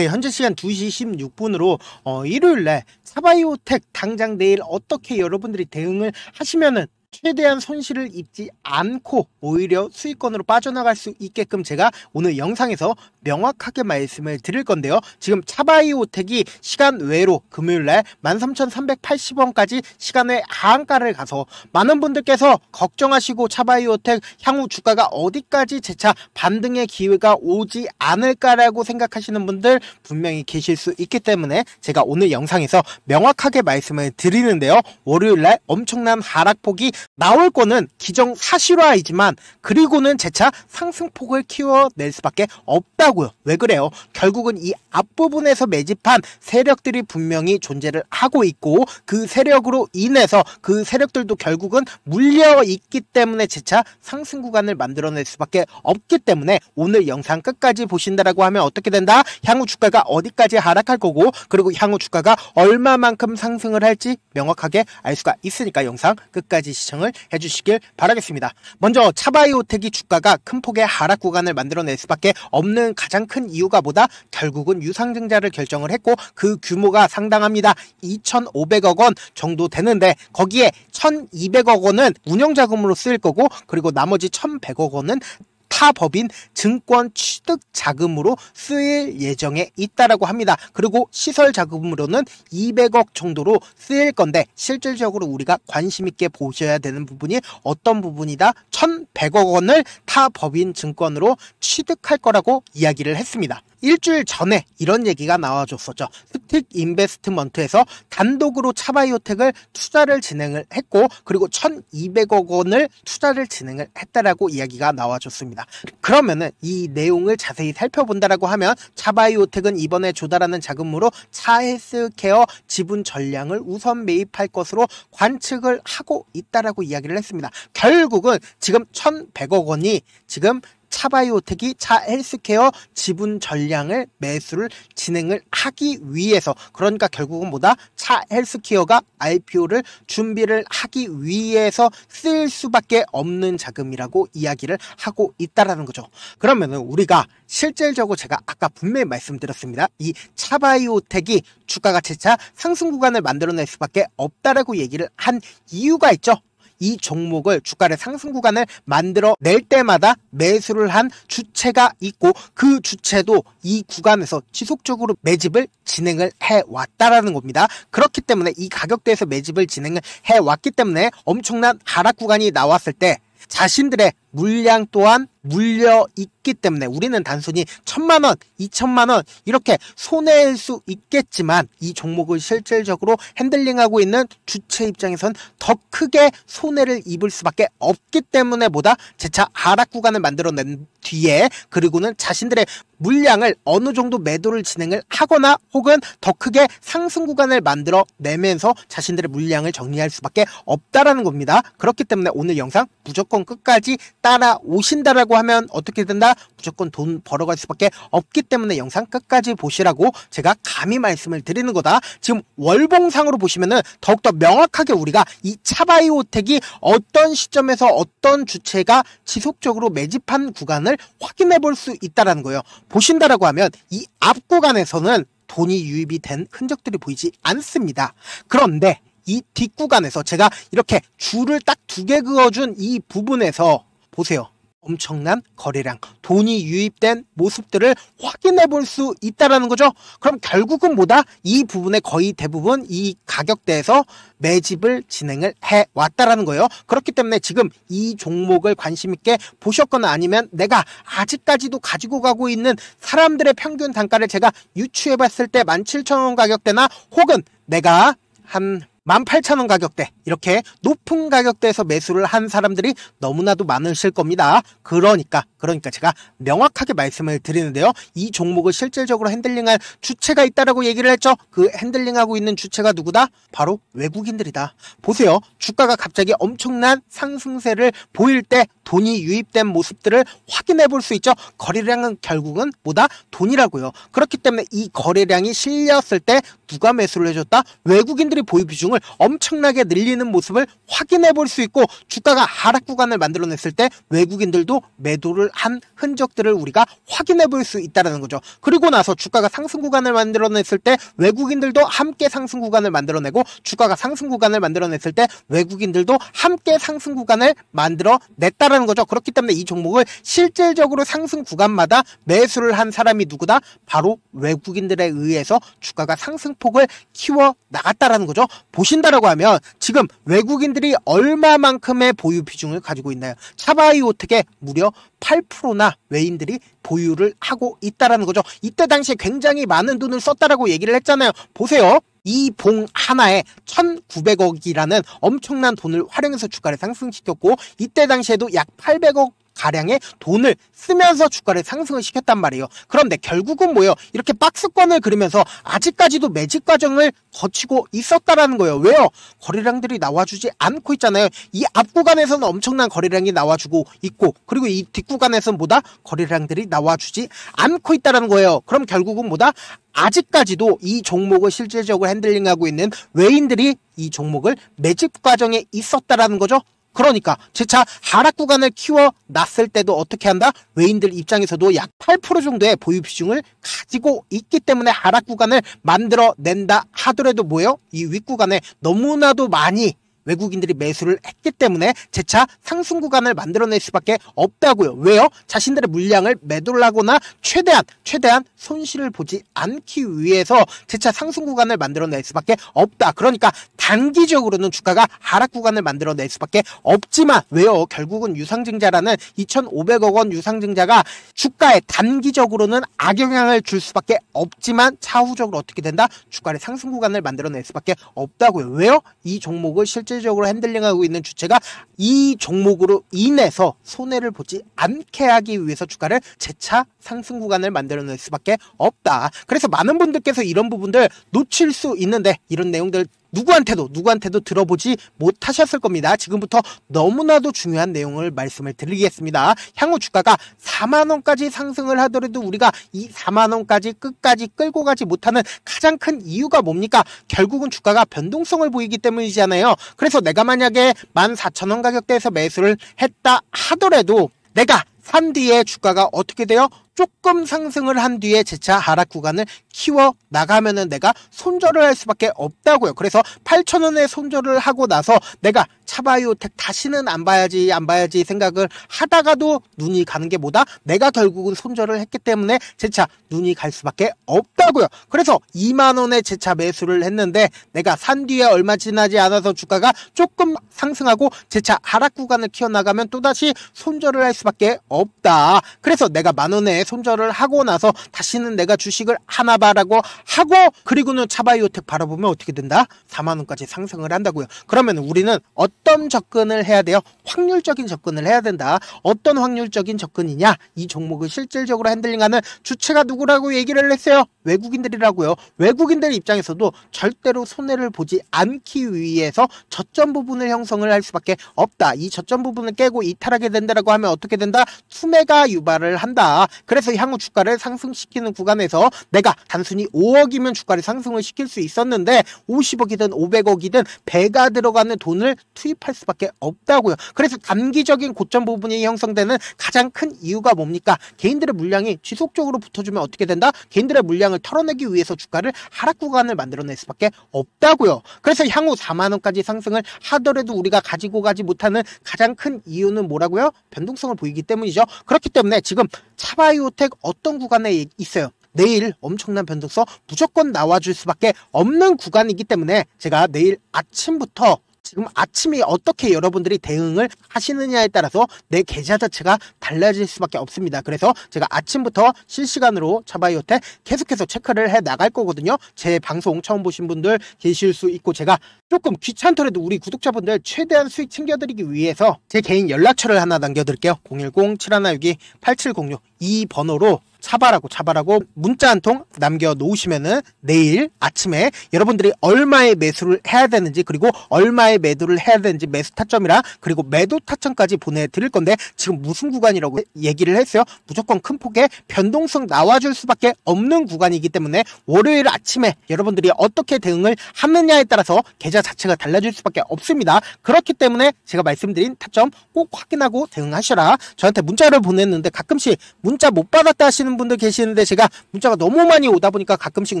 네, 현재 시간 2시 16분으로 일요일날 차바이오텍 당장 내일 어떻게 여러분들이 대응을 하시면은 최대한 손실을 입지 않고 오히려 수익권으로 빠져나갈 수 있게끔 제가 오늘 영상에서 명확하게 말씀을 드릴 건데요. 지금 차바이오텍이 시간 외로 금요일날 13,380원까지 시간 외 하한가를 가서 많은 분들께서 걱정하시고 차바이오텍 향후 주가가 어디까지 재차 반등의 기회가 오지 않을까라고 생각하시는 분들 분명히 계실 수 있기 때문에 제가 오늘 영상에서 명확하게 말씀을 드리는데요. 월요일날 엄청난 하락폭이 나올 거는 기정사실화이지만 그리고는 재차 상승폭을 키워낼 수밖에 없다고요. 왜 그래요? 결국은 이 앞부분에서 매집한 세력들이 분명히 존재를 하고 있고 그 세력으로 인해서 그 세력들도 결국은 물려있기 때문에 재차 상승 구간을 만들어낼 수밖에 없기 때문에 오늘 영상 끝까지 보신다라고 하면 어떻게 된다? 향후 주가가 어디까지 하락할 거고 그리고 향후 주가가 얼마만큼 상승을 할지 명확하게 알 수가 있으니까 영상 끝까지 시청을 해주시길 바라겠습니다. 먼저 차바이오텍이 주가가 큰 폭의 하락 구간을 만들어낼 수밖에 없는 가장 큰 이유가 뭐다? 결국은 유상증자를 결정을 했고 그 규모가 상당합니다. 2,500억 원 정도 되는데 거기에 1,200억 원은 운영자금으로 쓰일 거고 그리고 나머지 1,100억 원은 타 법인 증권 취득 자금으로 쓰일 예정에 있다라고 합니다. 그리고 시설 자금으로는 200억 정도로 쓰일 건데 실질적으로 우리가 관심 있게 보셔야 되는 부분이 어떤 부분이다? 1,100억 원을 타 법인 증권으로 취득할 거라고 이야기를 했습니다. 일주일 전에 이런 얘기가 나와줬었죠. 스틱 인베스트먼트에서 단독으로 차바이오텍을 투자를 진행을 했고 그리고 1,200억 원을 투자를 진행을 했다라고 이야기가 나와줬습니다. 그러면은 이 내용을 자세히 살펴본다라고 하면 차바이오텍은 이번에 조달하는 자금으로 차헬스케어 지분 전량을 우선 매입할 것으로 관측을 하고 있다라고 이야기를 했습니다. 결국은 지금 1,100억 원이 지금 차바이오텍이 차헬스케어 지분 전량을 매수를 진행을 하기 위해서 그러니까 결국은 뭐다? 차헬스케어가 IPO를 준비를 하기 위해서 쓸 수밖에 없는 자금이라고 이야기를 하고 있다라는 거죠. 그러면은 우리가 실질적으로 제가 아까 분명히 말씀드렸습니다. 이 차바이오텍이 주가가 재차 상승 구간을 만들어낼 수밖에 없다라고 얘기를 한 이유가 있죠. 이 종목을 주가를 상승 구간을 만들어낼 때마다 매수를 한 주체가 있고 그 주체도 이 구간에서 지속적으로 매집을 진행을 해왔다라는 겁니다. 그렇기 때문에 이 가격대에서 매집을 진행을 해왔기 때문에 엄청난 하락 구간이 나왔을 때 자신들의 물량 또한 물려있기 때문에 우리는 단순히 1,000만원, 2,000만원 이렇게 손해일 수 있겠지만 이 종목을 실질적으로 핸들링하고 있는 주체 입장에선 더 크게 손해를 입을 수밖에 없기 때문에 보다 재차 하락 구간을 만들어낸 뒤에 그리고는 자신들의 물량을 어느 정도 매도를 진행을 하거나 혹은 더 크게 상승 구간을 만들어내면서 자신들의 물량을 정리할 수밖에 없다라는 겁니다. 그렇기 때문에 오늘 영상 무조건 끝까지 따라오신다라고 하면 어떻게 된다? 무조건 돈 벌어갈 수밖에 없기 때문에 영상 끝까지 보시라고 제가 감히 말씀을 드리는 거다. 지금 월봉상으로 보시면은 더욱더 명확하게 우리가 이 차바이오텍이 어떤 시점에서 어떤 주체가 지속적으로 매집한 구간을 확인해 볼 수 있다라는 거예요. 보신다라고 하면 이 앞 구간에서는 돈이 유입이 된 흔적들이 보이지 않습니다. 그런데 이 뒷구간에서 제가 이렇게 줄을 딱 2개 그어준 이 부분에서 보세요. 엄청난 거래량, 돈이 유입된 모습들을 확인해 볼 수 있다는 거죠. 그럼 결국은 뭐다? 이 부분에 거의 대부분 이 가격대에서 매집을 진행을 해왔다라는 거예요. 그렇기 때문에 지금 이 종목을 관심 있게 보셨거나 아니면 내가 아직까지도 가지고 가고 있는 사람들의 평균 단가를 제가 유추해 봤을 때 17,000원 가격대나 혹은 내가 한 18,000원 가격대 이렇게 높은 가격대에서 매수를 한 사람들이 너무나도 많으실 겁니다. 그러니까 제가 명확하게 말씀을 드리는데요. 이 종목을 실질적으로 핸들링할 주체가 있다라고 얘기를 했죠. 그 핸들링하고 있는 주체가 누구다? 바로 외국인들이다. 보세요. 주가가 갑자기 엄청난 상승세를 보일 때 돈이 유입된 모습들을 확인해 볼 수 있죠. 거래량은 결국은 뭐다? 돈이라고요. 그렇기 때문에 이 거래량이 실렸을 때 누가 매수를 해줬다? 외국인들이 보유 비중을 비중을 엄청나게 늘리는 모습을 확인해 볼 수 있고, 주가가 하락 구간을 만들어냈을 때 외국인들도 매도를 한 흔적들을 우리가 확인해 볼 수 있다는 거죠. 그리고 나서 주가가 상승 구간을 만들어냈을 때 외국인들도 함께 상승 구간을 만들어내고, 주가가 상승 구간을 만들어냈을 때 외국인들도 함께 상승 구간을 만들어냈다는 거죠. 그렇기 때문에 이 종목을 실질적으로 상승 구간마다 매수를 한 사람이 누구다? 바로 외국인들에 의해서 주가가 상승폭을 키워 나갔다라는 거죠. 보신다라고 하면 지금 외국인들이 얼마만큼의 보유 비중을 가지고 있나요? 차바이오텍에 무려 8%나 외인들이 보유를 하고 있다라는 거죠. 이때 당시에 굉장히 많은 돈을 썼다라고 얘기를 했잖아요. 보세요. 이 봉 하나에 1,900억이라는 엄청난 돈을 활용해서 주가를 상승시켰고, 이때 당시에도 약 800억 가량의 돈을 쓰면서 주가를 상승을 시켰단 말이에요. 그런데 결국은 뭐예요? 이렇게 박스권을 그리면서 아직까지도 매집 과정을 거치고 있었다라는 거예요. 왜요? 거래량들이 나와주지 않고 있잖아요. 이 앞 구간에서는 엄청난 거래량이 나와주고 있고, 그리고 이 뒷구간에서는 뭐다? 거래량들이 나와주지 않고 있다는 거예요. 그럼 결국은 뭐다? 아직까지도 이 종목을 실질적으로 핸들링하고 있는 외인들이 이 종목을 매집 과정에 있었다라는 거죠. 그러니까 재차 하락 구간을 키워놨을 때도 어떻게 한다? 외인들 입장에서도 약 8% 정도의 보유 비중을 가지고 있기 때문에 하락 구간을 만들어낸다 하더라도 뭐예요? 이 윗구간에 너무나도 많이 외국인들이 매수를 했기 때문에 재차 상승 구간을 만들어낼 수밖에 없다고요. 왜요? 자신들의 물량을 매도를 하거나 최대한 손실을 보지 않기 위해서 재차 상승 구간을 만들어낼 수밖에 없다. 그러니까 단기적으로는 주가가 하락 구간을 만들어낼 수밖에 없지만, 왜요? 결국은 유상증자라는 2,500억 원 유상증자가 주가에 단기적으로는 악영향을 줄 수밖에 없지만 차후적으로 어떻게 된다? 주가를 상승 구간을 만들어낼 수밖에 없다고요. 왜요? 이 종목을 실질적으로 핸들링하고 있는 주체가 이 종목으로 인해서 손해를 보지 않게 하기 위해서 주가를 재차 상승 구간을 만들어낼 수밖에 없다. 그래서 많은 분들께서 이런 부분들 놓칠 수 있는데, 이런 내용들 누구한테도 들어보지 못하셨을 겁니다. 지금부터 너무나도 중요한 내용을 말씀을 드리겠습니다. 향후 주가가 4만원까지 상승을 하더라도 우리가 이 4만원까지 끝까지 끌고 가지 못하는 가장 큰 이유가 뭡니까? 결국은 주가가 변동성을 보이기 때문이잖아요. 그래서 내가 만약에 14,000원 가격대에서 매수를 했다 하더라도 내가 산 뒤에 주가가 어떻게 돼요? 조금 상승을 한 뒤에 재차 하락 구간을 키워 나가면은 내가 손절을 할 수밖에 없다고요. 그래서 8,000원에 손절을 하고 나서 내가 차바이오텍 다시는 안 봐야지 생각을 하다가도 눈이 가는 게 뭐다? 내가 결국은 손절을 했기 때문에 재차 눈이 갈 수밖에 없다고요. 그래서 2만원에 재차 매수를 했는데 내가 산 뒤에 얼마 지나지 않아서 주가가 조금 상승하고 재차 하락 구간을 키워나가면 또다시 손절을 할 수밖에 없다. 그래서 내가 만원에 손절을 하고 나서 다시는 내가 주식을 하나 봐라고 하고, 그리고는 차바이오텍 바라보면 어떻게 된다? 4만원까지 상승을 한다고요. 그러면 우리는 어떤 접근을 해야 돼요? 확률적인 접근을 해야 된다. 어떤 확률적인 접근이냐? 이 종목을 실질적으로 핸들링하는 주체가 누구라고 얘기를 했어요? 외국인들이라고요. 외국인들 입장에서도 절대로 손해를 보지 않기 위해서 저점 부분을 형성을 할 수밖에 없다. 이 저점 부분을 깨고 이탈하게 된다라고 하면 어떻게 된다? 투매가 유발을 한다. 그래서 향후 주가를 상승시키는 구간에서 내가 단순히 5억이면 주가를 상승을 시킬 수 있었는데 50억이든 500억이든 배가 들어가는 돈을 투입할 수밖에 없다고요. 그래서 단기적인 고점 부분이 형성되는 가장 큰 이유가 뭡니까? 개인들의 물량이 지속적으로 붙어주면 어떻게 된다? 개인들의 물량을 털어내기 위해서 주가를 하락 구간을 만들어낼 수밖에 없다고요. 그래서 향후 4만원까지 상승을 하더라도 우리가 가지고 가지 못하는 가장 큰 이유는 뭐라고요? 변동성을 보이기 때문이죠. 그렇기 때문에 지금 차바이오텍 어떤 구간에 있어요? 내일 엄청난 변동성 무조건 나와줄 수밖에 없는 구간이기 때문에 제가 내일 아침부터 지금 아침이 어떻게 여러분들이 대응을 하시느냐에 따라서 내 계좌 자체가 달라질 수밖에 없습니다. 그래서 제가 아침부터 실시간으로 차바이오텍 계속해서 체크를 해 나갈 거거든요. 제 방송 처음 보신 분들 계실 수 있고, 제가 조금 귀찮더라도 우리 구독자분들 최대한 수익 챙겨드리기 위해서 제 개인 연락처를 하나 남겨드릴게요. 010-7162-8706 이 번호로 차바라고 문자 한 통 남겨놓으시면은 내일 아침에 여러분들이 얼마의 매수를 해야 되는지, 그리고 얼마의 매도를 해야 되는지 매수 타점이랑 그리고 매도 타점까지 보내드릴 건데, 지금 무슨 구간이라고 얘기를 했어요? 무조건 큰 폭의 변동성 나와줄 수밖에 없는 구간이기 때문에 월요일 아침에 여러분들이 어떻게 대응을 하느냐에 따라서 계좌 계좌 자체가 달라질 수밖에 없습니다. 그렇기 때문에 제가 말씀드린 타점 꼭 확인하고 대응하셔라. 저한테 문자를 보냈는데 가끔씩 문자 못 받았다 하시는 분들 계시는데 제가 문자가 너무 많이 오다 보니까 가끔씩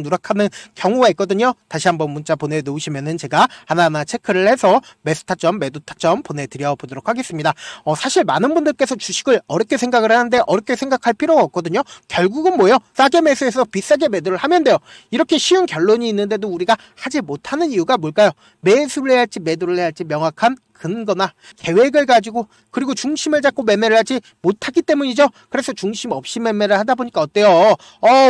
누락하는 경우가 있거든요. 다시 한번 문자 보내놓으시면은 제가 하나하나 체크를 해서 매수 타점, 매도 타점 보내드려 보도록 하겠습니다. 사실 많은 분들께서 주식을 어렵게 생각을 하는데 어렵게 생각할 필요가 없거든요. 결국은 뭐예요? 싸게 매수해서 비싸게 매도를 하면 돼요. 이렇게 쉬운 결론이 있는데도 우리가 하지 못하는 이유가 뭘까요? 매수를 해야 할지 매도를 해야 할지 명확한 근거나 계획을 가지고 그리고 중심을 잡고 매매를 하지 못하기 때문이죠. 그래서 중심 없이 매매를 하다 보니까 어때요?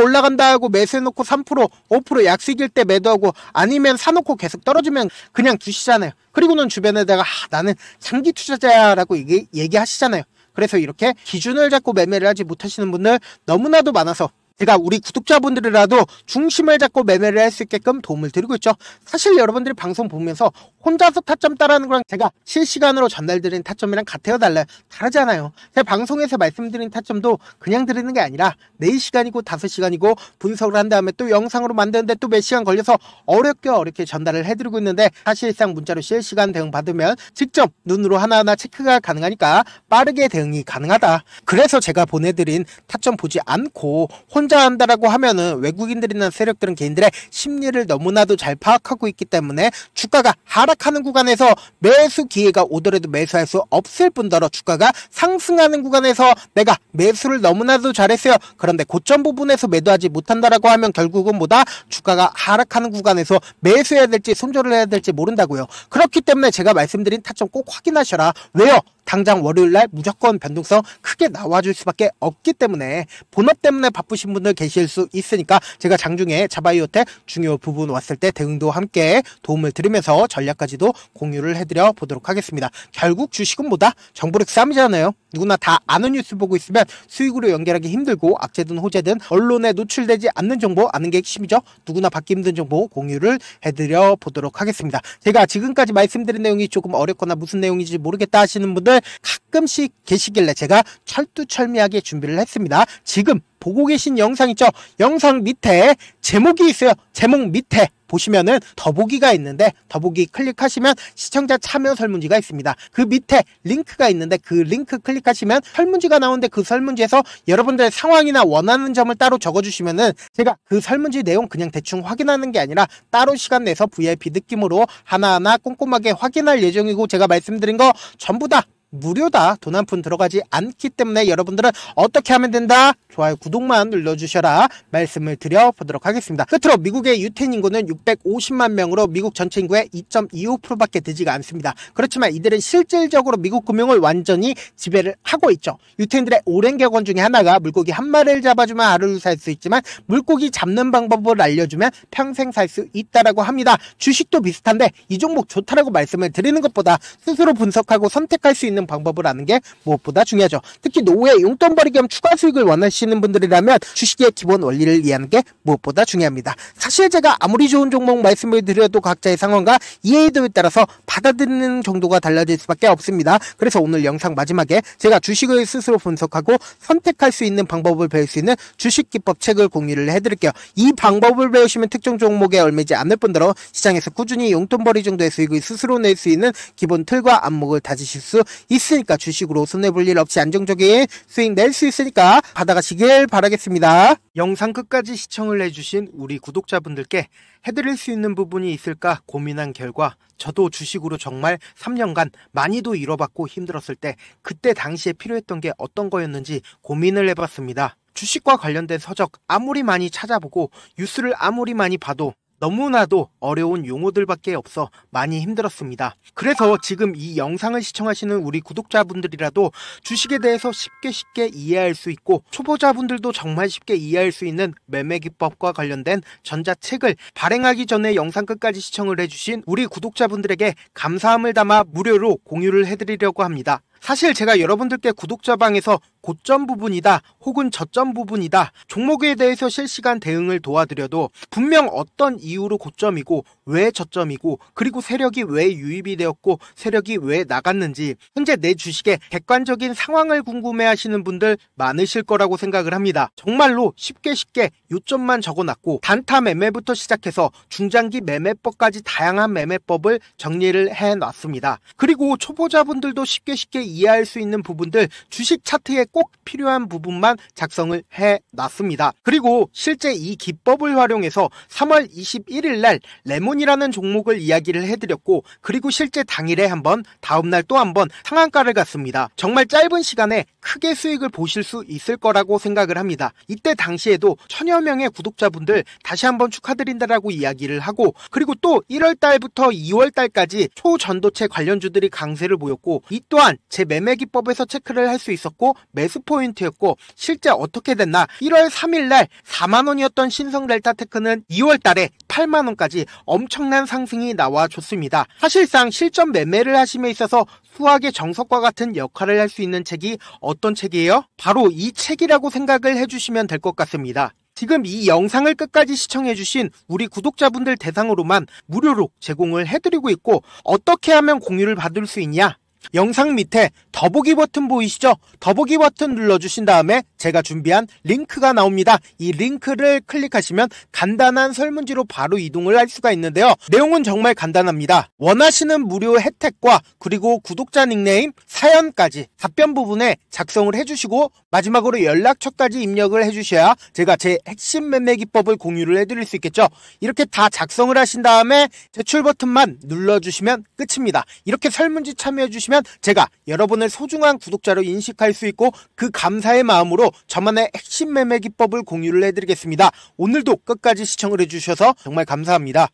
올라간다 하고 매수해놓고 3%, 5% 약수익일 때 매도하고 아니면 사놓고 계속 떨어지면 그냥 두시잖아요. 그리고는 주변에다가 나는 장기 투자자야라고 얘기하시잖아요. 그래서 이렇게 기준을 잡고 매매를 하지 못하시는 분들 너무나도 많아서 제가 우리 구독자분들이라도 중심을 잡고 매매를 할 수 있게끔 도움을 드리고 있죠. 사실 여러분들이 방송 보면서 혼자서 타점 따라하는 거랑 제가 실시간으로 전달드린 타점이랑 같아요, 달라요? 다르잖아요. 제가 방송에서 말씀드린 타점도 그냥 드리는 게 아니라 4시간이고 5시간이고 분석을 한 다음에 또 영상으로 만드는데 또 몇 시간 걸려서 어렵게 전달을 해드리고 있는데 사실상 문자로 실시간 대응 받으면 직접 눈으로 하나하나 체크가 가능하니까 빠르게 대응이 가능하다. 그래서 제가 보내드린 타점 보지 않고 혼자 한다라고 하면은 외국인들이나 세력들은 개인들의 심리를 너무나도 잘 파악하고 있기 때문에 주가가 하락하는 구간에서 매수 기회가 오더라도 매수할 수 없을 뿐더러 주가가 상승하는 구간에서 내가 매수를 너무나도 잘했어요. 그런데 고점 부분에서 매도하지 못한다라고 하면 결국은 뭐다? 주가가 하락하는 구간에서 매수해야 될지 손절을 해야 될지 모른다고요. 그렇기 때문에 제가 말씀드린 타점 꼭 확인하셔라. 왜요? 당장 월요일날 무조건 변동성 크게 나와줄 수밖에 없기 때문에 본업 때문에 바쁘신 분들 계실 수 있으니까 제가 장중에 자바이오텍 중요 부분 왔을 때 대응도 함께 도움을 드리면서 전략까지도 공유를 해드려 보도록 하겠습니다. 결국 주식은 뭐다? 정보력 싸움이잖아요. 누구나 다 아는 뉴스 보고 있으면 수익으로 연결하기 힘들고 악재든 호재든 언론에 노출되지 않는 정보 아는 게 핵심이죠. 누구나 받기 힘든 정보 공유를 해드려 보도록 하겠습니다. 제가 지금까지 말씀드린 내용이 조금 어렵거나 무슨 내용인지 모르겠다 하시는 분들 가끔씩 계시길래 제가 철두철미하게 준비를 했습니다. 지금 보고 계신 영상 있죠? 영상 밑에 제목이 있어요. 제목 밑에 보시면은 더보기가 있는데 더보기 클릭하시면 시청자 참여 설문지가 있습니다. 그 밑에 링크가 있는데 그 링크 클릭하시면 설문지가 나오는데 그 설문지에서 여러분들의 상황이나 원하는 점을 따로 적어주시면은 제가 그 설문지 내용 그냥 대충 확인하는 게 아니라 따로 시간 내서 VIP 느낌으로 하나하나 꼼꼼하게 확인할 예정이고 제가 말씀드린 거 전부 다 무료다. 돈 한 푼 들어가지 않기 때문에 여러분들은 어떻게 하면 된다? 좋아요, 구독만 눌러주셔라 말씀을 드려보도록 하겠습니다. 끝으로 미국의 유태인 인구는 650만 명으로 미국 전체 인구의 2.25%밖에 되지가 않습니다. 그렇지만 이들은 실질적으로 미국 금융을 완전히 지배를 하고 있죠. 유태인들의 오랜 격언 중에 하나가 물고기 한 마리를 잡아주면 하루를 살 수 있지만 물고기 잡는 방법을 알려주면 평생 살 수 있다라고 합니다. 주식도 비슷한데 이 종목 좋다라고 말씀을 드리는 것보다 스스로 분석하고 선택할 수 있는 방법을 아는 게 무엇보다 중요하죠. 특히 노후에 용돈벌이 겸 추가 수익을 원하시는 분들이라면 주식의 기본 원리를 이해하는 게 무엇보다 중요합니다. 사실 제가 아무리 좋은 종목 말씀을 드려도 각자의 상황과 이해도에 따라서 받아들이는 정도가 달라질 수밖에 없습니다. 그래서 오늘 영상 마지막에 제가 주식을 스스로 분석하고 선택할 수 있는 방법을 배울 수 있는 주식기법 책을 공유를 해드릴게요. 이 방법을 배우시면 특정 종목에 얽매지 않을 뿐더러 시장에서 꾸준히 용돈벌이 정도의 수익을 스스로 낼 수 있는 기본 틀과 안목을 다지실 수 있으니까 주식으로 손해볼 일 없이 안정적인 수익 낼 수 있으니까 받아가시길 바라겠습니다. 영상 끝까지 시청을 해주신 우리 구독자분들께 해드릴 수 있는 부분이 있을까 고민한 결과 저도 주식으로 정말 3년간 많이도 잃어봤고 힘들었을 때 그때 당시에 필요했던 게 어떤 거였는지 고민을 해봤습니다. 주식과 관련된 서적 아무리 많이 찾아보고 뉴스를 아무리 많이 봐도 너무나도 어려운 용어들밖에 없어 많이 힘들었습니다. 그래서 지금 이 영상을 시청하시는 우리 구독자분들이라도 주식에 대해서 쉽게 이해할 수 있고 초보자분들도 정말 쉽게 이해할 수 있는 매매기법과 관련된 전자책을 발행하기 전에 영상 끝까지 시청을 해주신 우리 구독자분들에게 감사함을 담아 무료로 공유를 해드리려고 합니다. 사실 제가 여러분들께 구독자방에서 고점 부분이다 혹은 저점 부분이다 종목에 대해서 실시간 대응을 도와드려도 분명 어떤 이유로 고점이고 왜 저점이고 그리고 세력이 왜 유입이 되었고 세력이 왜 나갔는지 현재 내 주식의 객관적인 상황을 궁금해하시는 분들 많으실 거라고 생각을 합니다. 정말로 쉽게 요점만 적어놨고 단타 매매부터 시작해서 중장기 매매법까지 다양한 매매법을 정리를 해놨습니다. 그리고 초보자분들도 쉽게 이해할 수 있는 부분들 주식 차트에 꼭 필요한 부분만 작성을 해놨습니다. 그리고 실제 이 기법을 활용해서 3월 21일 날 레몬이라는 종목을 이야기를 해드렸고 그리고 실제 당일에 한번 다음날 또 한번 상한가를 갔습니다. 정말 짧은 시간에 크게 수익을 보실 수 있을 거라고 생각을 합니다. 이때 당시에도 1000여 명의 구독자분들 다시 한번 축하드린다라고 이야기를 하고 그리고 또 1월달부터 2월달까지 초전도체 관련주들이 강세를 보였고 이 또한 제 매매 기법에서 체크를 할 수 있었고 매수 포인트였고 실제 어떻게 됐나 1월 3일날 4만원이었던 신성델타테크는 2월달에 8만원까지 엄청난 상승이 나와줬습니다. 사실상 실전 매매를 하심에 있어서 수학의 정석과 같은 역할을 할 수 있는 책이 어떤 책이에요? 바로 이 책이라고 생각을 해주시면 될 것 같습니다. 지금 이 영상을 끝까지 시청해주신 우리 구독자분들 대상으로만 무료로 제공을 해드리고 있고 어떻게 하면 공유를 받을 수 있냐? 영상 밑에 더보기 버튼 보이시죠? 더보기 버튼 눌러주신 다음에 제가 준비한 링크가 나옵니다. 이 링크를 클릭하시면 간단한 설문지로 바로 이동을 할 수가 있는데요. 내용은 정말 간단합니다. 원하시는 무료 혜택과 그리고 구독자 닉네임, 사연까지 답변 부분에 작성을 해주시고 마지막으로 연락처까지 입력을 해주셔야 제가 제 핵심 매매 기법을 공유를 해드릴 수 있겠죠. 이렇게 다 작성을 하신 다음에 제출 버튼만 눌러주시면 끝입니다. 이렇게 설문지 참여해주시면 제가 여러분을 소중한 구독자로 인식할 수 있고 그 감사의 마음으로 저만의 핵심 매매 기법을 공유를 해드리겠습니다. 오늘도 끝까지 시청을 해주셔서 정말 감사합니다.